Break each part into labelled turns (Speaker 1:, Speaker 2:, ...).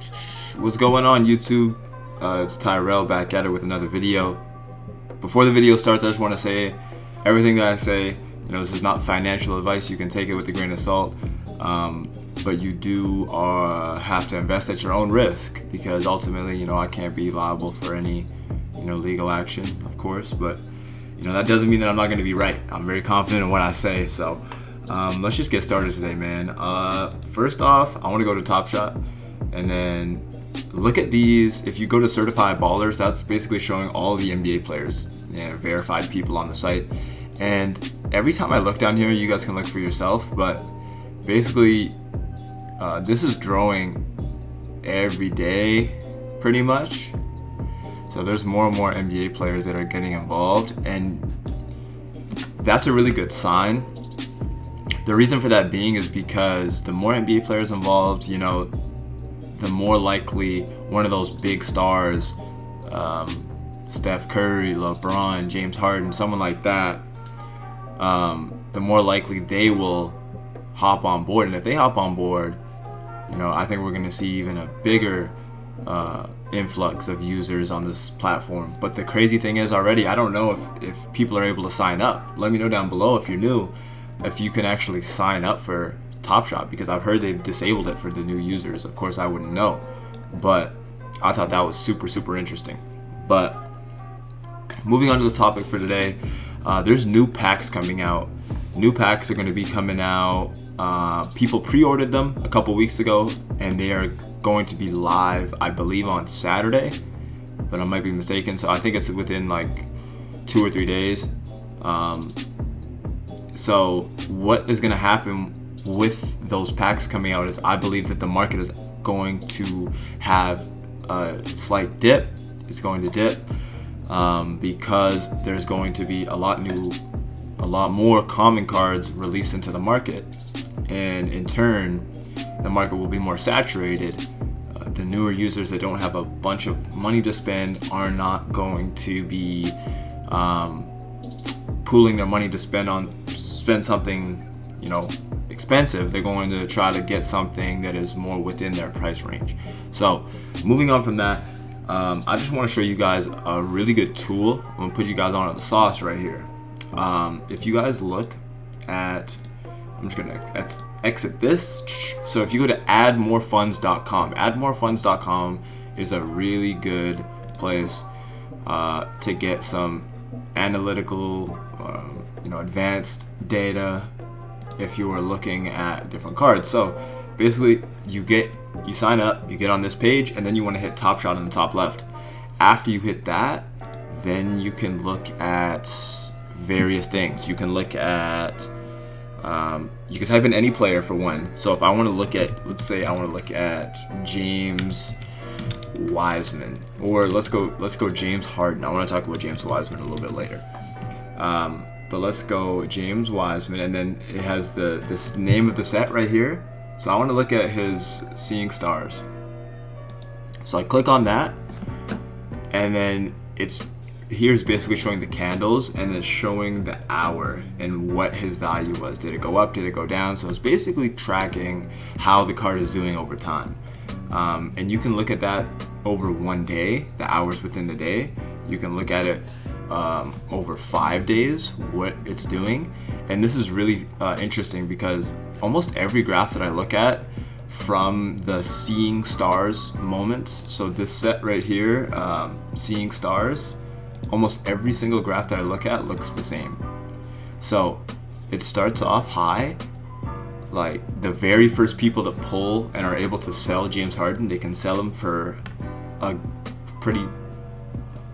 Speaker 1: What's going on, YouTube? It's Tyrell back at it with another video. Before the video starts, I just want to say everything that I say, this is not financial advice. You can take it with a grain of salt, but you do have to invest at your own risk, because ultimately, I can't be liable for any, legal action, of course, but that doesn't mean that I'm not going to be right. I'm very confident in what I say, so let's just get started today, man. First off, I want to go to Top Shot, and then look at these. If you go to Certified Ballers, that's basically showing all the NBA players, verified people on the site. And every time I look down here, you guys can look for yourself, but basically this is growing every day pretty much. So there's more and more NBA players that are getting involved, and that's a really good sign. The reason for that being is because the more NBA players involved, the more likely one of those big stars, Steph Curry, LeBron, James Harden, someone like that, the more likely they will hop on board. And if they hop on board, I think we're going to see even a bigger influx of users on this platform. But the crazy thing is, already, I don't know if people are able to sign up. Let me know down below if you're new, if you can actually sign up for Top Shot, because I've heard they've disabled it for the new users. Of course, I wouldn't know, but I thought that was super interesting. But moving on to the topic for today, there's new packs coming out. New packs are going to be coming out. People pre-ordered them a couple weeks ago, and they are going to be live, I believe, on Saturday, but I might be mistaken. So I think it's within like 2 or 3 days. So what is going to happen with those packs coming out is, I believe that the market is going to have a slight dip. It's going to dip because there's going to be a lot more common cards released into the market, and in turn the market will be more saturated. The newer users that don't have a bunch of money to spend are not going to be pooling their money to spend something expensive. They're going to try to get something that is more within their price range. So moving on from that, I just want to show you guys a really good tool. I'm gonna put you guys on the sauce right here. If you guys look at, I'm just gonna exit this. So if you go to addmorefunds.com, addmorefunds.com is a really good place to get some analytical, advanced data if you are looking at different cards. So basically, you sign up, you get on this page, and then you want to hit Top Shot in the top left. After you hit that, then you can look at various things. You can look at, you can type in any player for one. So if I want to look at, let's say I want to look at James Wiseman, or let's go James Harden. I want to talk about James Wiseman a little bit later. But let's go James Wiseman, and then it has this name of the set right here. So I want to look at his Seeing Stars. So I click on that, and then here's basically showing the candles, and it's showing the hour and what his value was. Did it go up? Did it go down? So it's basically tracking how the card is doing over time. And you can look at that over one day, the hours within the day. You can look at it over 5 days, what it's doing. And this is really interesting, because almost every graph that I look at from the Seeing Stars moment, so this set right here, Seeing Stars, almost every single graph that I look at looks the same. So it starts off high, like the very first people to pull and are able to sell James Harden, they can sell him for a pretty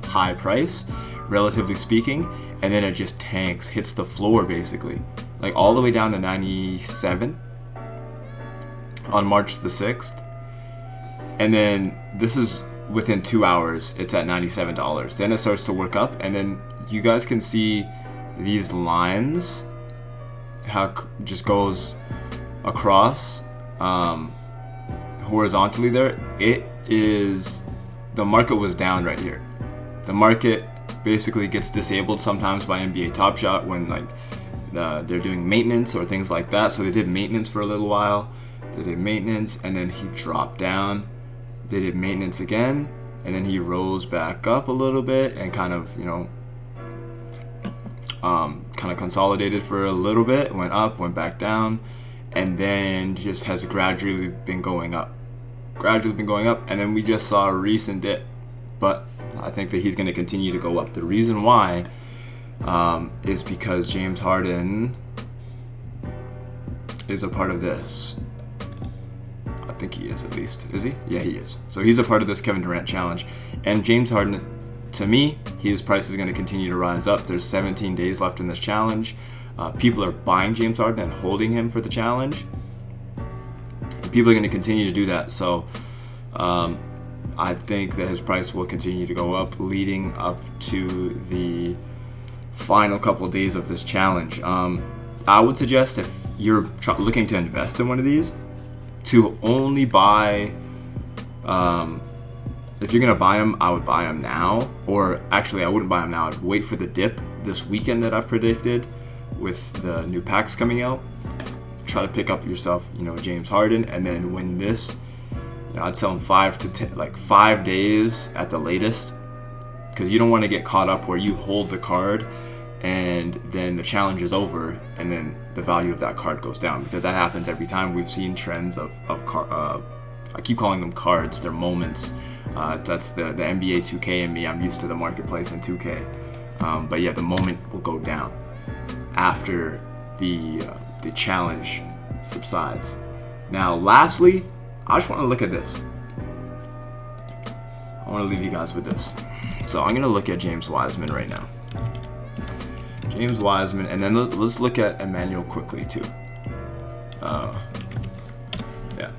Speaker 1: high price, relatively speaking, and then it just tanks, hits the floor basically, like all the way down to 97 on March the 6th. And then this is within 2 hours, it's at $97. Then it starts to work up, and then you guys can see these lines, how it just goes across horizontally there. The market was down right here. The market basically gets disabled sometimes by NBA Top Shot when they're doing maintenance or things like that. So they did maintenance for a little while. They did maintenance, and then he dropped down. They did maintenance again, and then he rose back up a little bit and kind of, kind of consolidated for a little bit, went up, went back down, and then just has gradually been going up. And then we just saw a recent dip, but I think that he's going to continue to go up. The reason why is because James Harden is a part of this. I think he is, at least. Is he? Yeah, he is. So he's a part of this Kevin Durant challenge. And James Harden, to me, his price is going to continue to rise up. There's 17 days left in this challenge. People are buying James Harden and holding him for the challenge. People are going to continue to do that. So I think that his price will continue to go up leading up to the final couple of days of this challenge. I would suggest, if you're looking to invest in one of these, to only buy, if you're going to buy them, I would buy them now. Or actually, I wouldn't buy them now. I'd wait for the dip this weekend that I've predicted with the new packs coming out. Try to pick up yourself, James Harden, and then when this, I'd sell him 5 to 10, like 5 days at the latest, because you don't want to get caught up where you hold the card and then the challenge is over and then the value of that card goes down, because that happens every time. We've seen trends of I keep calling them cards, they're moments. That's the NBA 2K in me. I'm used to the marketplace in 2K. But yeah, the moment will go down after the challenge subsides. Now, lastly, I just want to look at this. I want to leave you guys with this. So I'm going to look at James Wiseman right now. James Wiseman, and then let's look at Emmanuel quickly too. Yeah.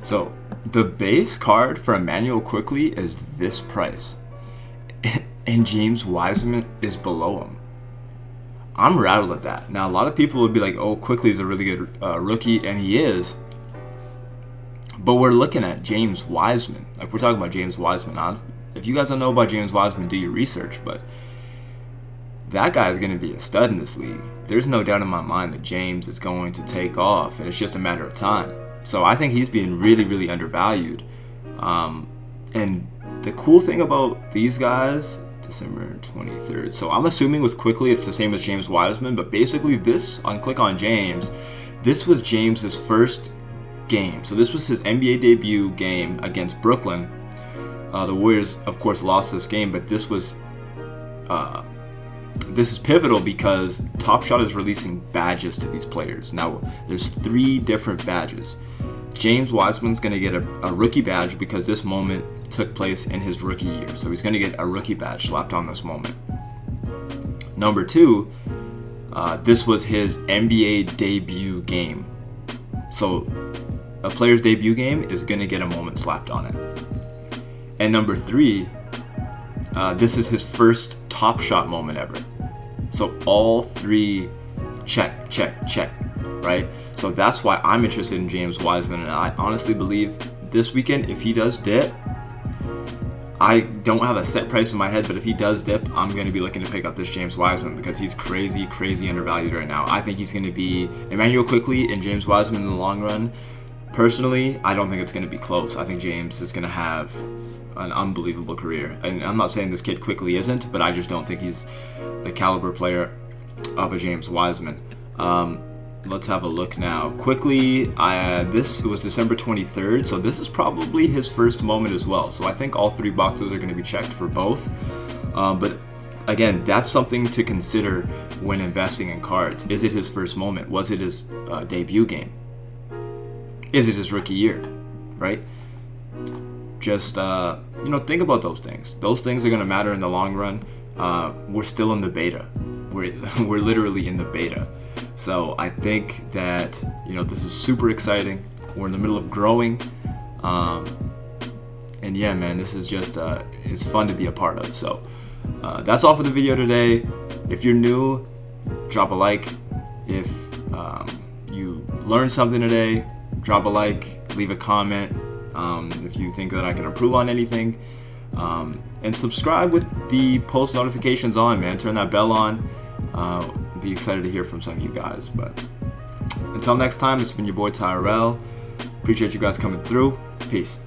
Speaker 1: So the base card for Emmanuel quickly is this price, and James Wiseman is below him. I'm rattled at that. Now, a lot of people would be like, oh, quickly is a really good rookie, and he is. But we're looking at James Wiseman. Like, we're talking about James Wiseman. If you guys don't know about James Wiseman, do your research. But that guy is going to be a stud in this league. There's no doubt in my mind that James is going to take off, and it's just a matter of time. So I think he's being really, really undervalued. And the cool thing about these guys, December 23rd. So I'm assuming with quickly it's the same as James Wiseman, but basically this, click on James, this was James's first game. So this was his NBA debut game against Brooklyn. The Warriors, of course, lost this game, but this is pivotal because Top Shot is releasing badges to these players. Now, there's 3 different badges. James Wiseman's going to get a rookie badge because this moment took place in his rookie year. So he's going to get a rookie badge slapped on this moment. Number 2, this was his NBA debut game. So a player's debut game is going to get a moment slapped on it. And number 3, this is his first Top Shot moment ever. So all 3 check, check, check, right? So that's why I'm interested in James Wiseman, and I honestly believe this weekend, if he does dip, I don't have a set price in my head, but if he does dip, I'm going to be looking to pick up this James Wiseman because he's crazy, crazy undervalued right now. I think he's going to be Emmanuel quickly and James Wiseman in the long run. Personally, I don't think it's going to be close. I think James is going to have an unbelievable career. And I'm not saying this kid quickly isn't, but I just don't think he's the caliber player of a James Wiseman. Let's have a look now. Quickly, this was December 23rd, so this is probably his first moment as well. So I think all 3 boxes are going to be checked for both. But again, that's something to consider when investing in cards. Is it his first moment? Was it his debut game? Is it his rookie year? Right? Just think about those things. Those things are going to matter in the long run. We're still in the beta. We're literally in the beta. So I think that this is super exciting. We're in the middle of growing, and yeah, man, this is just it's fun to be a part of. So that's all for the video today. If you're new, drop a like. If you learned something today, drop a like, leave a comment. If you think that I can improve on anything, and subscribe with the post notifications on, man. Turn that bell on. Be excited to hear from some of you guys. But until next time, it's been your boy Tyrell. Appreciate you guys coming through. Peace.